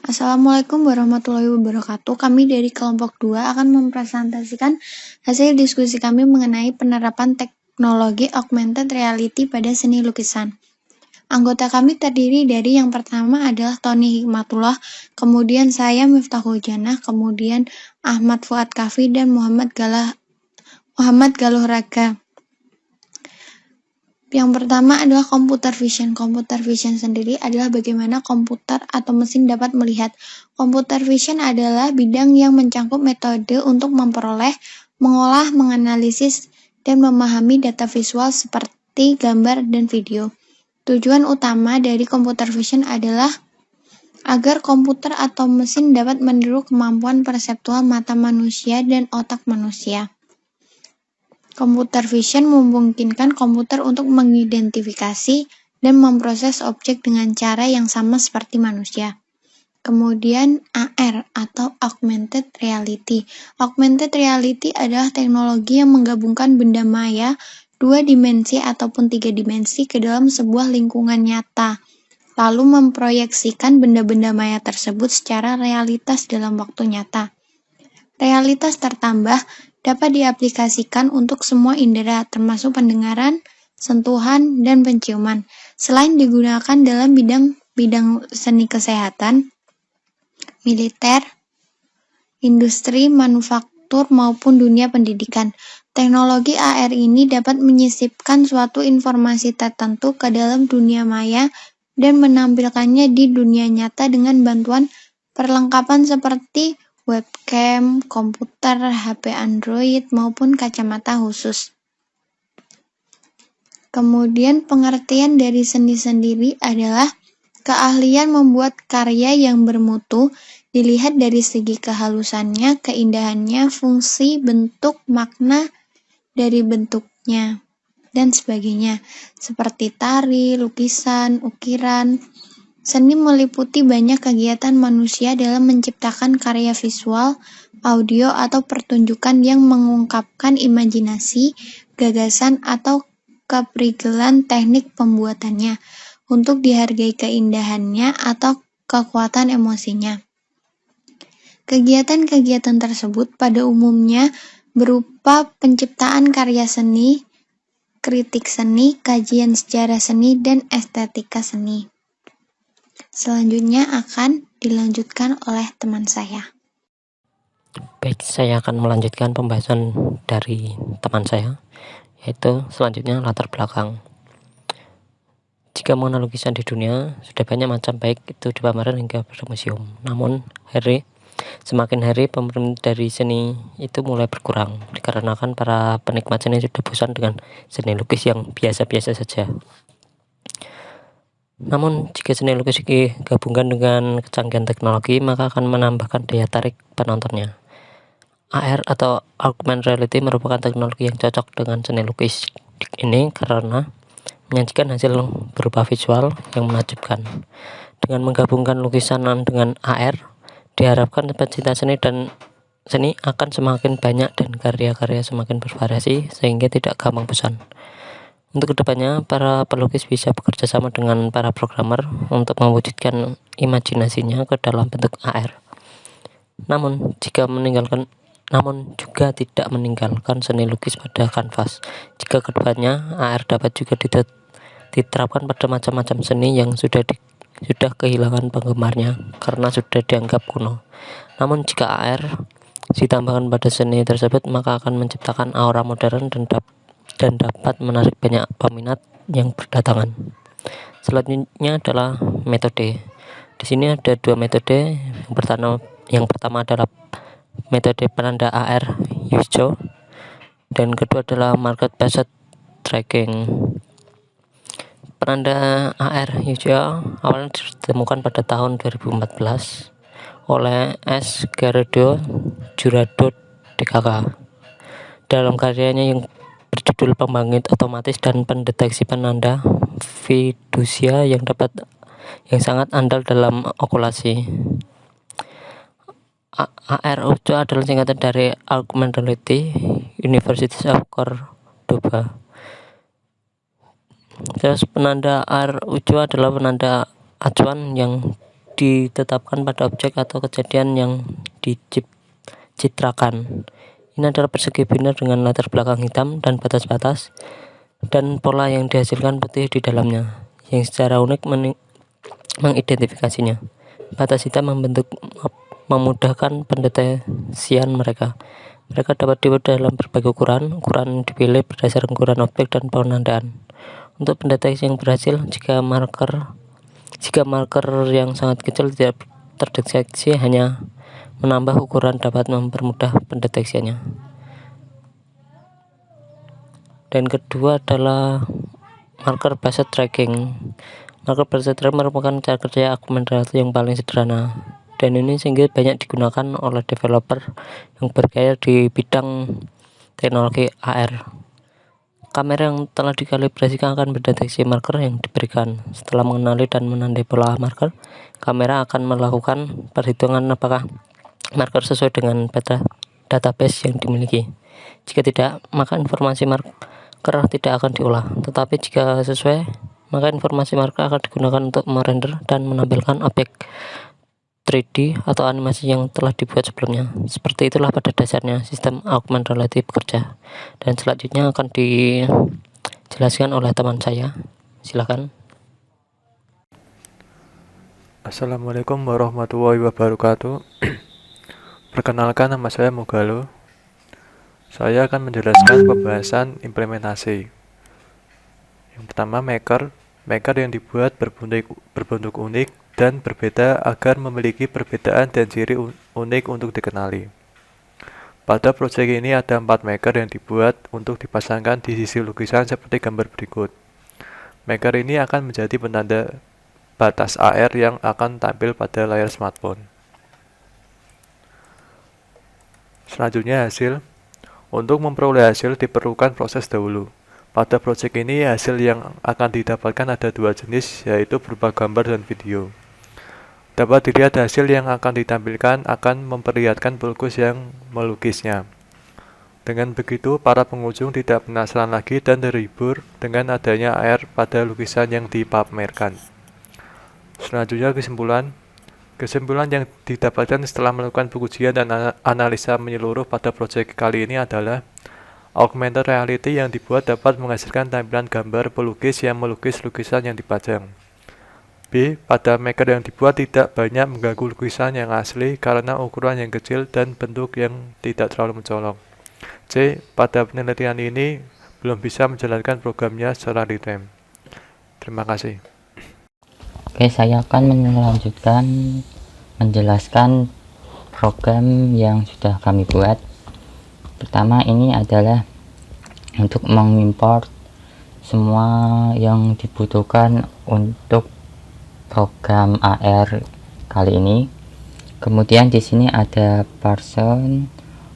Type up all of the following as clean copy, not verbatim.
Assalamualaikum warahmatullahi wabarakatuh. Kami dari kelompok 2 akan mempresentasikan hasil diskusi kami mengenai penerapan teknologi augmented reality pada seni lukisan. Anggota kami terdiri dari yang pertama adalah Tony Hikmatullah, kemudian saya Miftahul Janah, kemudian Ahmad Fuad Kafi, dan Muhammad Galuh Raga. Yang pertama adalah computer vision. Computer vision sendiri adalah bagaimana komputer atau mesin dapat melihat. Computer vision adalah bidang yang mencakup metode untuk memperoleh, mengolah, menganalisis, dan memahami data visual seperti gambar dan video. Tujuan utama dari computer vision adalah agar komputer atau mesin dapat meniru kemampuan perseptual mata manusia dan otak manusia. Computer vision memungkinkan komputer untuk mengidentifikasi dan memproses objek dengan cara yang sama seperti manusia. Kemudian AR atau Augmented Reality. Augmented Reality adalah teknologi yang menggabungkan benda maya 2 dimensi ataupun 3 dimensi ke dalam sebuah lingkungan nyata, lalu memproyeksikan benda-benda maya tersebut secara realitas dalam waktu nyata. Realitas tertambah dapat diaplikasikan untuk semua indera, termasuk pendengaran, sentuhan, dan penciuman. Selain digunakan dalam bidang seni kesehatan, militer, industri, manufaktur, maupun dunia pendidikan, teknologi AR ini dapat menyisipkan suatu informasi tertentu ke dalam dunia maya dan menampilkannya di dunia nyata dengan bantuan perlengkapan seperti webcam, komputer, HP Android, maupun kacamata khusus. Kemudian pengertian dari seni sendiri adalah keahlian membuat karya yang bermutu, dilihat dari segi kehalusannya, keindahannya, fungsi, bentuk, makna dari bentuknya, dan sebagainya, seperti tari, lukisan, ukiran. Seni meliputi banyak kegiatan manusia dalam menciptakan karya visual, audio, atau pertunjukan yang mengungkapkan imajinasi, gagasan, atau keprigelan teknik pembuatannya untuk dihargai keindahannya atau kekuatan emosinya. Kegiatan-kegiatan tersebut pada umumnya berupa penciptaan karya seni, kritik seni, kajian sejarah seni, dan estetika seni. Selanjutnya akan dilanjutkan oleh teman saya. Baik, saya akan melanjutkan pembahasan dari teman saya, yaitu selanjutnya latar belakang. Jika mengenal lukisan di dunia, sudah banyak macam, baik itu di pameran hingga bermuseum. Namun, semakin hari pemerintah dari seni itu mulai berkurang, dikarenakan para penikmat seni sudah bosan dengan seni lukis yang biasa-biasa saja. Namun, jika seni lukis digabungkan dengan kecanggihan teknologi, maka akan menambahkan daya tarik penontonnya. AR atau Augmented Reality merupakan teknologi yang cocok dengan seni lukis ini karena menyajikan hasil berupa visual yang menakjubkan. Dengan menggabungkan lukisan dengan AR, diharapkan pecinta seni dan seni akan semakin banyak dan karya-karya semakin bervariasi sehingga tidak gampang bosan. Untuk kedepannya, para pelukis bisa bekerja sama dengan para programmer untuk mewujudkan imajinasinya ke dalam bentuk AR. Namun juga tidak meninggalkan seni lukis pada kanvas. Jika kedepannya AR dapat juga diterapkan pada macam-macam seni yang sudah kehilangan penggemarnya karena sudah dianggap kuno. Namun jika AR ditambahkan pada seni tersebut, maka akan menciptakan aura modern dan dapat menarik banyak peminat yang berdatangan. Selanjutnya adalah metode. Di sini ada 2 metode. Yang pertama adalah metode penanda AR Ujo, dan kedua adalah market based tracking. Penanda AR Ujo awalnya ditemukan pada tahun 2014 oleh S. Garrido Jurado DKK dalam karyanya yang berjudul Pembangkit Otomatis dan Pendeteksi Penanda Fiducia yang sangat andal dalam okulasi. AR Ujo adalah singkatan dari Augmented Reality University of Cordoba. Terus penanda AR Ujo adalah penanda acuan yang ditetapkan pada objek atau kejadian yang dicitrakan. Ini adalah persegi biner dengan latar belakang hitam dan batas-batas dan pola yang dihasilkan putih di dalamnya, yang secara unik mengidentifikasinya. Batas hitam memudahkan pendeteksian mereka. Mereka dapat dibuat dalam berbagai ukuran. Ukuran dipilih berdasarkan ukuran objek dan penandaan. Untuk pendeteksi yang berhasil, jika marker yang sangat kecil tidak terdeteksi, hanya menambah ukuran dapat mempermudah pendeteksiannya. Dan kedua adalah marker based tracking. Marker based tracking merupakan cara kerja augmented reality yang paling sederhana, dan ini sehingga banyak digunakan oleh developer yang bergaya di bidang teknologi AR. Kamera yang telah dikalibrasikan akan mendeteksi marker yang diberikan. Setelah mengenali dan menandai pola marker, kamera akan melakukan perhitungan apakah marker sesuai dengan database yang dimiliki. Jika tidak, maka informasi marker tidak akan diolah. Tetapi jika sesuai, maka informasi marker akan digunakan untuk merender dan menampilkan objek 3D atau animasi yang telah dibuat sebelumnya. Seperti itulah pada dasarnya sistem augmented reality bekerja. Dan selanjutnya akan dijelaskan oleh teman saya. Silakan. Assalamualaikum warahmatullahi wabarakatuh. Perkenalkan, nama saya Mogalo. Saya akan menjelaskan pembahasan implementasi. Yang pertama, maker yang dibuat berbentuk unik dan berbeda agar memiliki perbedaan dan ciri unik untuk dikenali. Pada proyek ini ada 4 maker yang dibuat untuk dipasangkan di sisi lukisan seperti gambar berikut. Maker ini akan menjadi penanda batas AR yang akan tampil pada layar smartphone. Selanjutnya hasil. Untuk memperoleh hasil diperlukan proses dahulu. Pada proyek ini hasil yang akan didapatkan ada 2 jenis, yaitu berupa gambar dan video. Dapat dilihat hasil yang akan ditampilkan akan memperlihatkan pelukis yang melukisnya. Dengan begitu, para pengunjung tidak penasaran lagi dan terhibur dengan adanya AR pada lukisan yang dipamerkan. Selanjutnya Kesimpulan yang didapatkan setelah melakukan pengujian dan analisa menyeluruh pada proyek kali ini adalah augmented reality yang dibuat dapat menghasilkan tampilan gambar pelukis yang melukis lukisan yang dipajang. B. Pada maker yang dibuat tidak banyak mengganggu lukisan yang asli karena ukuran yang kecil dan bentuk yang tidak terlalu mencolok. C. Pada penelitian ini belum bisa menjalankan programnya secara real-time. Terima kasih. Oke, saya akan melanjutkan menjelaskan program yang sudah kami buat. Pertama, ini adalah untuk mengimport semua yang dibutuhkan untuk program AR kali ini. Kemudian di sini ada parser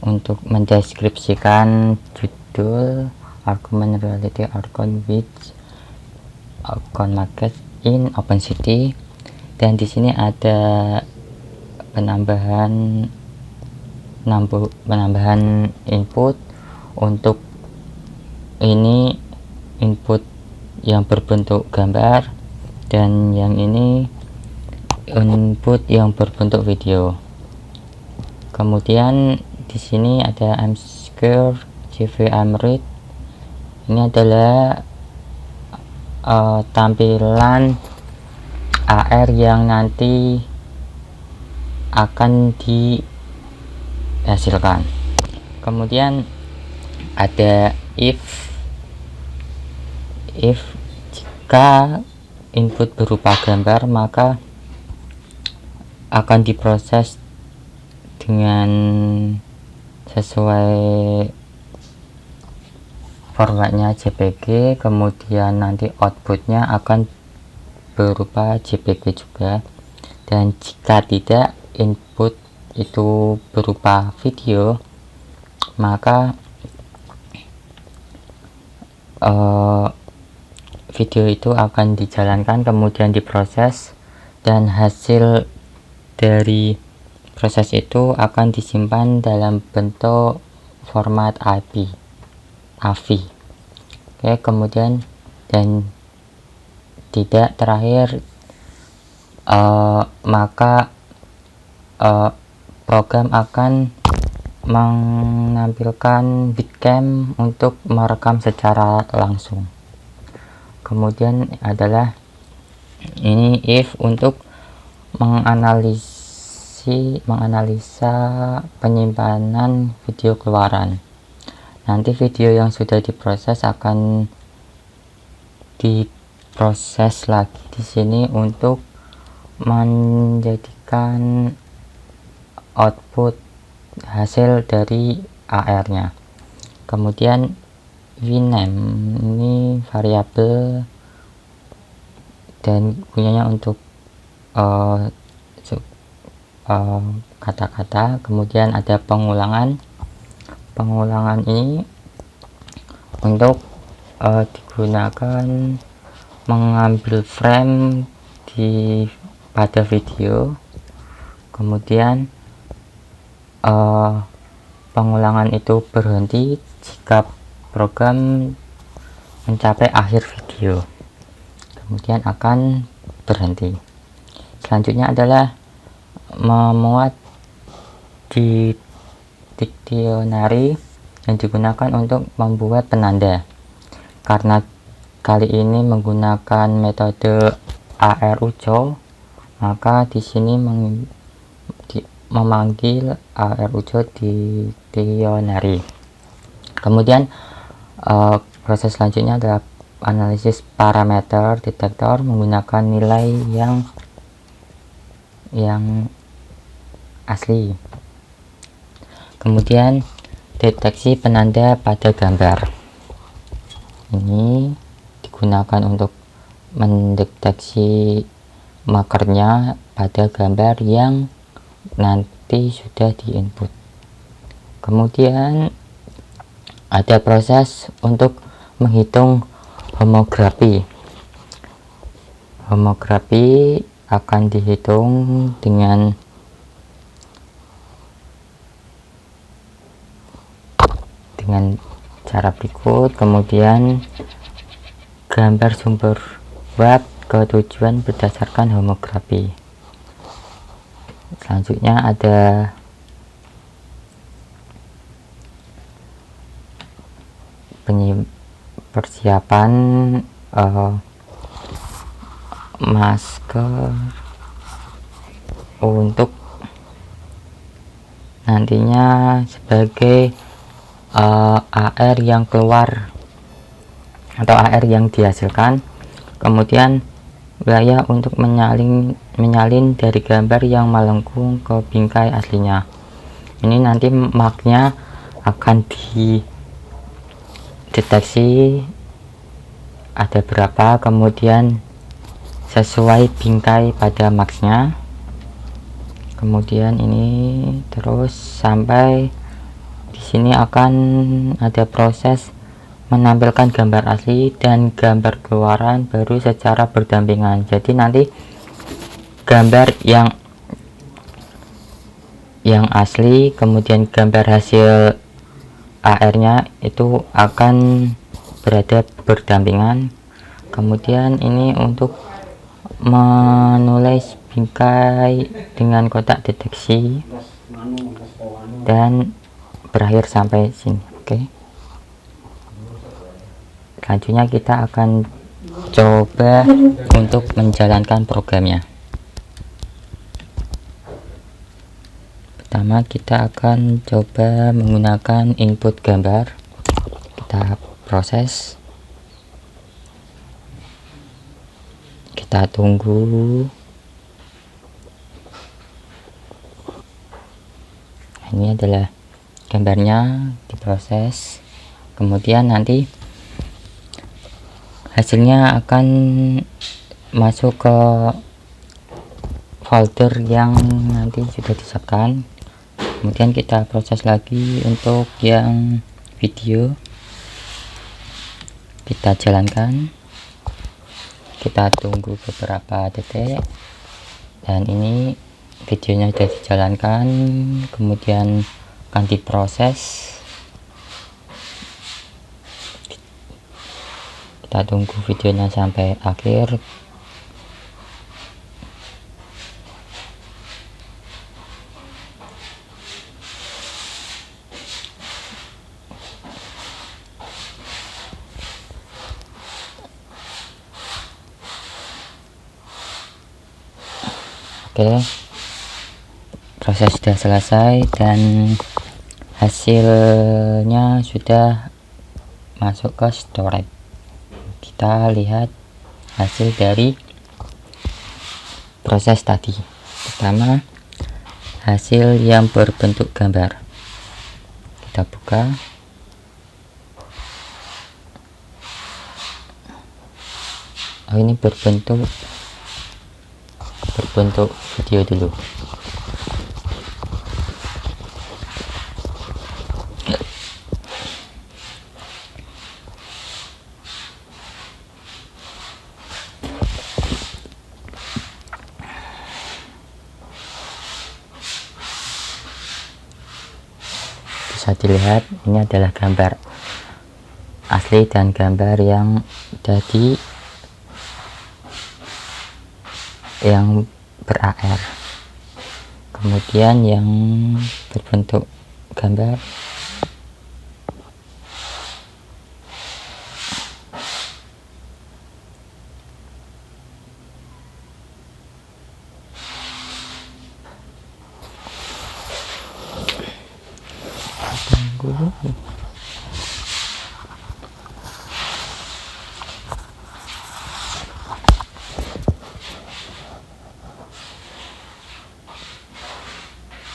untuk mendeskripsikan judul Augmented Reality Archon with Archon Market in OpenCity, dan di sini ada penambahan input. Untuk ini input yang berbentuk gambar dan yang ini input yang berbentuk video. Kemudian di sini ada M-Square CV Amrit. Ini adalah tampilan AR yang nanti akan dihasilkan. Kemudian ada if jika input berupa gambar, maka akan diproses dengan sesuai formatnya JPG, kemudian nanti outputnya akan berupa JPG juga. Dan jika tidak input itu berupa video, maka video itu akan dijalankan kemudian diproses, dan hasil dari proses itu akan disimpan dalam bentuk format AVI. Oke, kemudian dan tidak terakhir maka program akan menampilkan bitcam untuk merekam secara langsung. Kemudian adalah ini if untuk menganalisa penyimpanan video keluaran. Nanti video yang sudah diproses akan diproses lagi di sini untuk menjadikan output hasil dari AR-nya. Kemudian vname ini variabel dan gunanya untuk kata-kata. Kemudian ada pengulangan ini untuk digunakan mengambil frame pada video. Kemudian pengulangan itu berhenti jika program mencapai akhir video, kemudian akan berhenti. Selanjutnya adalah memuat di dictionary yang digunakan untuk membuat penanda. Karena kali ini menggunakan metode ARUJO, maka di sini memanggil ARUJO di dictionary. Kemudian proses selanjutnya adalah analisis parameter detektor menggunakan nilai yang asli. Kemudian deteksi penanda pada gambar ini digunakan untuk mendeteksi markernya pada gambar yang nanti sudah diinput. Kemudian ada proses untuk menghitung homografi. Homografi akan dihitung dengan cara berikut. Kemudian gambar sumber web ke tujuan berdasarkan homografi. Selanjutnya ada persiapan masker untuk nantinya sebagai AR yang keluar atau AR yang dihasilkan. Kemudian gaya untuk menyalin dari gambar yang melengkung ke bingkai aslinya. Ini nanti marknya akan dideteksi ada berapa, kemudian sesuai bingkai pada marksnya. Kemudian ini terus sampai di sini akan ada proses menampilkan gambar asli dan gambar keluaran baru secara berdampingan. Jadi nanti gambar yang asli kemudian gambar hasil AR-nya itu akan berada berdampingan. Kemudian ini untuk menulis bingkai dengan kotak deteksi dan berakhir sampai sini. Oke. Selanjutnya kita akan coba untuk menjalankan programnya. Pertama kita akan coba menggunakan input gambar. Kita proses, kita tunggu. Ini adalah gambarnya diproses, kemudian nanti hasilnya akan masuk ke folder yang nanti sudah disiapkan. Kemudian kita proses lagi untuk yang video, kita jalankan, kita tunggu beberapa detik, dan ini videonya sudah dijalankan. Kemudian akan diproses, kita tunggu videonya sampai akhir. Oke, proses sudah selesai dan hasilnya sudah masuk ke storage. Kita lihat hasil dari proses tadi. Pertama, hasil yang berbentuk gambar. Kita buka. Oh, ini berbentuk video dulu. Bisa dilihat ini adalah gambar asli dan gambar yang jadi yang ber-AR, kemudian yang berbentuk gambar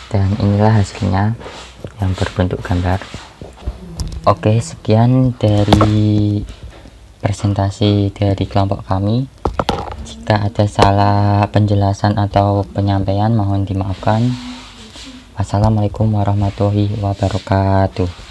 dan inilah hasilnya yang berbentuk gambar. Oke, sekian dari presentasi dari kelompok kami. Jika ada salah penjelasan atau penyampaian mohon dimaafkan. Wassalamualaikum warahmatullahi wabarakatuh.